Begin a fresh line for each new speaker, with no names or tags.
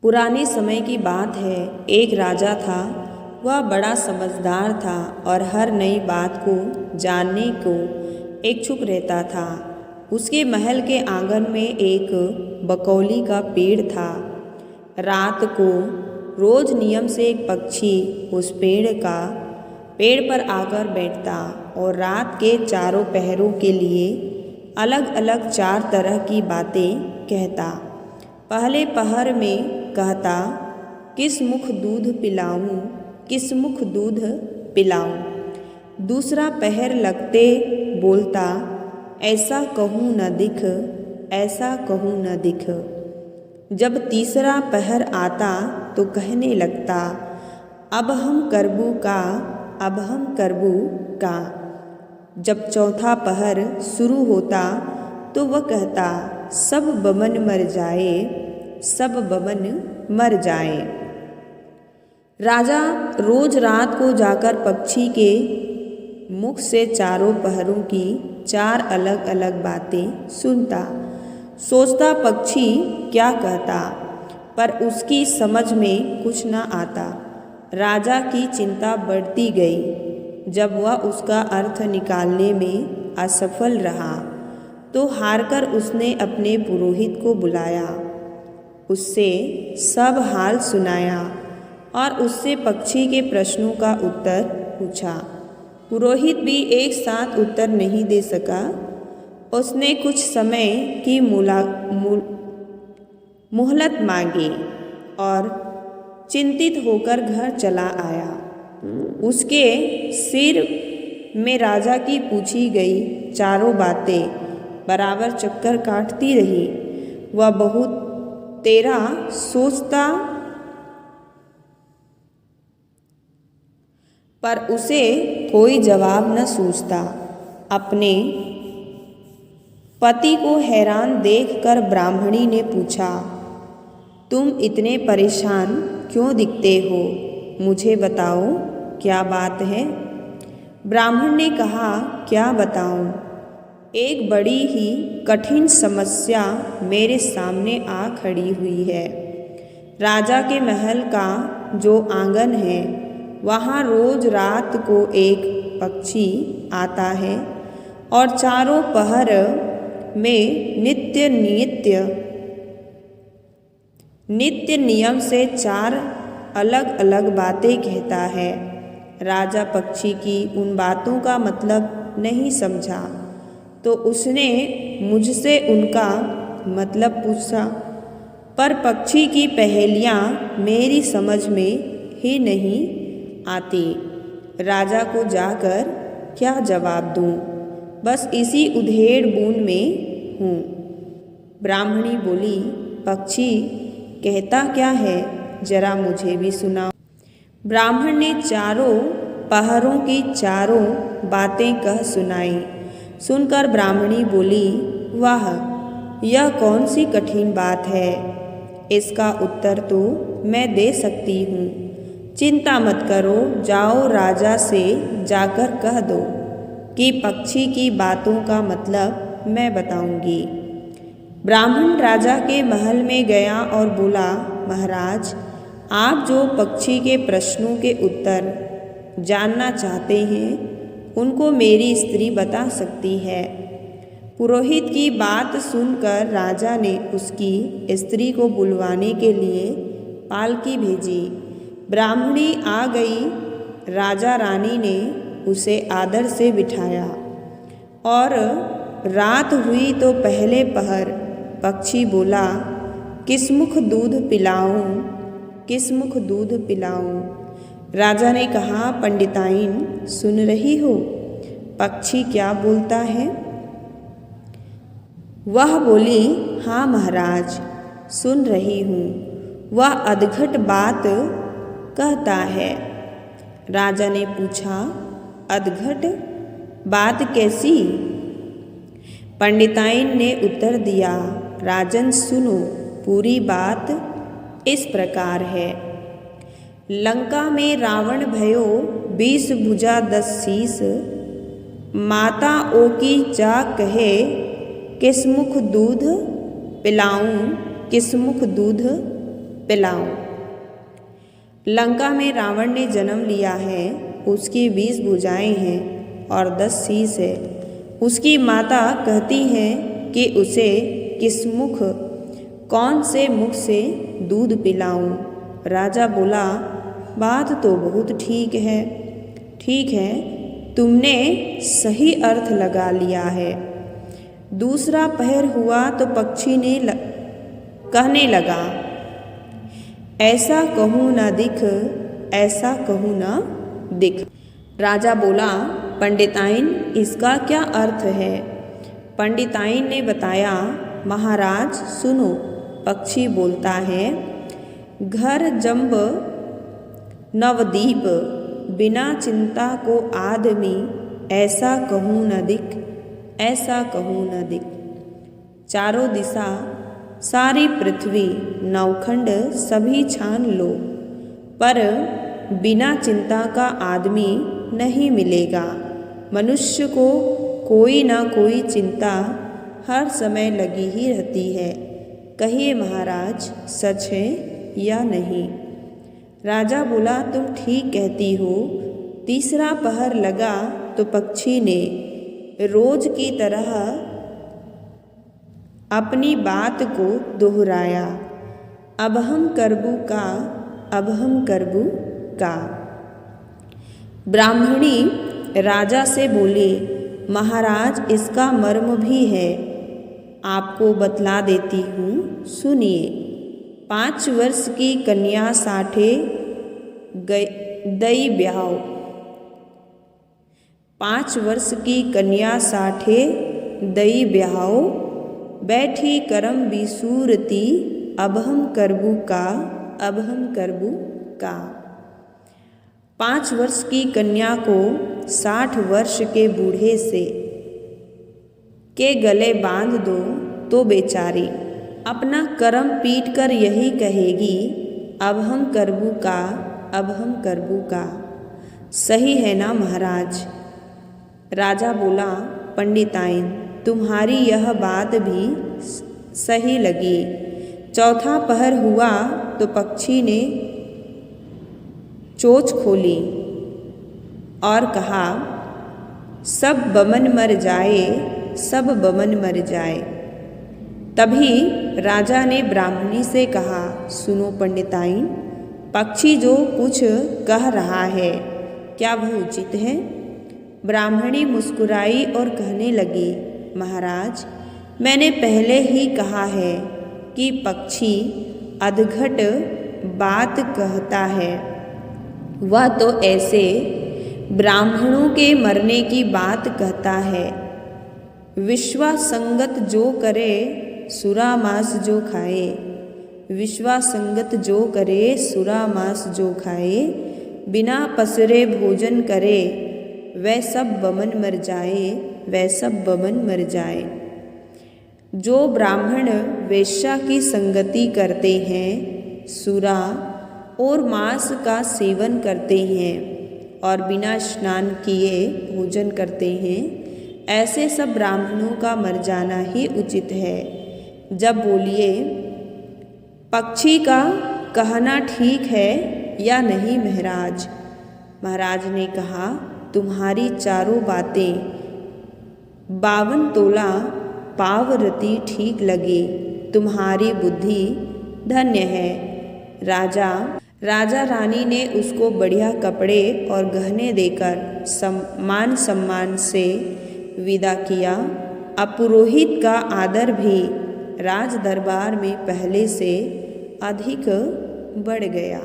पुराने समय की बात है। एक राजा था। वह बड़ा समझदार था और हर नई बात को जानने को इच्छुक रहता था। उसके महल के आंगन में एक बकौली का पेड़ था। रात को रोज नियम से एक पक्षी उस पेड़ पर आकर बैठता और रात के चारों पहरों के लिए अलग अलग 4 तरह की बातें कहता। पहले पहर में कहता, किस मुख दूध पिलाऊं, किस मुख दूध पिलाऊं। दूसरा पहर लगते बोलता, ऐसा कहूँ न दिख, ऐसा कहूँ न दिख। जब तीसरा पहर आता तो कहने लगता, अब हम करबू का, अब हम करबू का। जब चौथा पहर शुरू होता तो वह कहता, सब बमन मर जाए, सब बमन मर जाए। राजा रोज रात को जाकर पक्षी के मुख से चारों पहरों की 4 अलग अलग बातें सुनता। सोचता पक्षी क्या कहता, पर उसकी समझ में कुछ न आता। राजा की चिंता बढ़ती गई। जब वह उसका अर्थ निकालने में असफल रहा तो हारकर उसने अपने पुरोहित को बुलाया, उससे सब हाल सुनाया और उससे पक्षी के प्रश्नों का उत्तर पूछा। पुरोहित भी एक साथ उत्तर नहीं दे सका। उसने कुछ समय की मोहलत मांगी और चिंतित होकर घर चला आया। उसके सिर में राजा की पूछी गई चारों बातें बराबर चक्कर काटती रही। वह बहुत तेरा सोचता, पर उसे कोई जवाब न सूझता। अपने पति को हैरान देखकर ब्राह्मणी ने पूछा, तुम इतने परेशान क्यों दिखते हो? मुझे बताओ, क्या बात है? ब्राह्मण ने कहा, क्या बताऊं? एक बड़ी ही कठिन समस्या मेरे सामने आ खड़ी हुई है। राजा के महल का जो आंगन है, वहाँ रोज रात को एक पक्षी आता है और चारों पहर में नित्य नियम से 4 अलग अलग बातें कहता है। राजा पक्षी की उन बातों का मतलब नहीं समझा तो उसने मुझसे उनका मतलब पूछा, पर पक्षी की पहेलियाँ मेरी समझ में ही नहीं आती। राजा को जाकर क्या जवाब दूँ? बस इसी उधेड़ बूंद में हूँ। ब्राह्मणी बोली, पक्षी कहता क्या है, जरा मुझे भी सुनाओ। ब्राह्मण ने चारों पहरों की चारों बातें कह सुनाई। सुनकर ब्राह्मणी बोली, वाह, यह कौन सी कठिन बात है? इसका उत्तर तो मैं दे सकती हूँ। चिंता मत करो, जाओ राजा से जाकर कह दो कि पक्षी की बातों का मतलब मैं बताऊंगी। ब्राह्मण राजा के महल में गया और बोला, महाराज, आप जो पक्षी के प्रश्नों के उत्तर जानना चाहते हैं, उनको मेरी स्त्री बता सकती है। पुरोहित की बात सुनकर राजा ने उसकी स्त्री को बुलवाने के लिए पालकी भेजी। ब्राह्मणी आ गई। राजा रानी ने उसे आदर से बिठाया और रात हुई तो पहले पहर पक्षी बोला, किस मुख दूध पिलाऊं, किस मुख दूध पिलाऊं। राजा ने कहा, पंडिताइन सुन रही हो, पक्षी क्या बोलता है? वह बोली, हाँ महाराज, सुन रही हूँ। वह अधखट बात कहता है। राजा ने पूछा, अधखट बात कैसी? पंडिताइन ने उत्तर दिया, राजन सुनो, पूरी बात इस प्रकार है। लंका में रावण भयो 20 भुजा 10 शीस, माता ओ की जा कहे, किस मुख दूध पिलाऊं, किस मुख दूध पिलाऊं। लंका में रावण ने जन्म लिया है, उसकी 20 भुजाएं हैं और 10 शीश है। उसकी माता कहती हैं कि उसे किस मुख, कौन से मुख से दूध पिलाऊं। राजा बोला, बात तो बहुत ठीक है, तुमने सही अर्थ लगा लिया है। दूसरा पहर हुआ तो पक्षी ने कहने लगा, ऐसा कहूँ न दिख, ऐसा कहूँ न दिख। राजा बोला, पंडिताइन इसका क्या अर्थ है? पंडिताइन ने बताया, महाराज सुनो। पक्षी बोलता है, घर जंब नवदीप, बिना चिंता को आदमी, ऐसा कहूँ न दिख, ऐसा कहूँ न दिख। चारों दिशा सारी पृथ्वी नवखंड सभी छान लो, पर बिना चिंता का आदमी नहीं मिलेगा। मनुष्य को कोई ना कोई चिंता हर समय लगी ही रहती है। कहिए महाराज, सच है या नहीं? राजा बोला, तुम ठीक कहती हो। तीसरा पहर लगा तो पक्षी ने रोज की तरह अपनी बात को दोहराया, अब हम करबू का, अब हम करबू का। ब्राह्मणी राजा से बोली, महाराज इसका मर्म भी है, आपको बतला देती हूँ, सुनिए। 5 वर्ष की कन्या साठे दई ब्याह। 5 वर्ष की कन्या साठे दई ब्याह, बैठी करम बिसूरती, अब हम करबू का, अब हम करबू का। 5 वर्ष की कन्या को 60 वर्ष के बूढ़े से के गले बांध दो तो बेचारी अपना करम पीट कर यही कहेगी, अब हम करबू का, अब हम करबू का। सही है ना महाराज? राजा बोला, पंडिताइन तुम्हारी यह बात भी सही लगी। चौथा पहर हुआ तो पक्षी ने चोंच खोली और कहा, सब बमन मर जाए, सब बमन मर जाए। तभी राजा ने ब्राह्मणी से कहा, सुनो पंडिताइन, पक्षी जो कुछ कह रहा है क्या वह उचित है? ब्राह्मणी मुस्कुराई और कहने लगी, महाराज मैंने पहले ही कहा है कि पक्षी अधघट बात कहता है। वह तो ऐसे ब्राह्मणों के मरने की बात कहता है। विश्वासंगत जो करे सुरा मांस जो खाए, विश्वासंगत जो करे सुरा मांस जो खाए, बिना पसरे भोजन करे, वह सब बमन मर जाए, वह सब बमन मर जाए। जो ब्राह्मण वेश्या की संगति करते हैं, सुरा और मांस का सेवन करते हैं और बिना स्नान किए भोजन करते हैं, ऐसे सब ब्राह्मणों का मर जाना ही उचित है। जब बोलिए, पक्षी का कहना ठीक है या नहीं महाराज? महाराज ने कहा, तुम्हारी चारों बातें 52 तोला पावरती ठीक लगी, तुम्हारी बुद्धि धन्य है। राजा रानी ने उसको बढ़िया कपड़े और गहने देकर मान सम्मान से विदा किया। अब पुरोहित का आदर भी राज दरबार में पहले से अधिक बढ़ गया।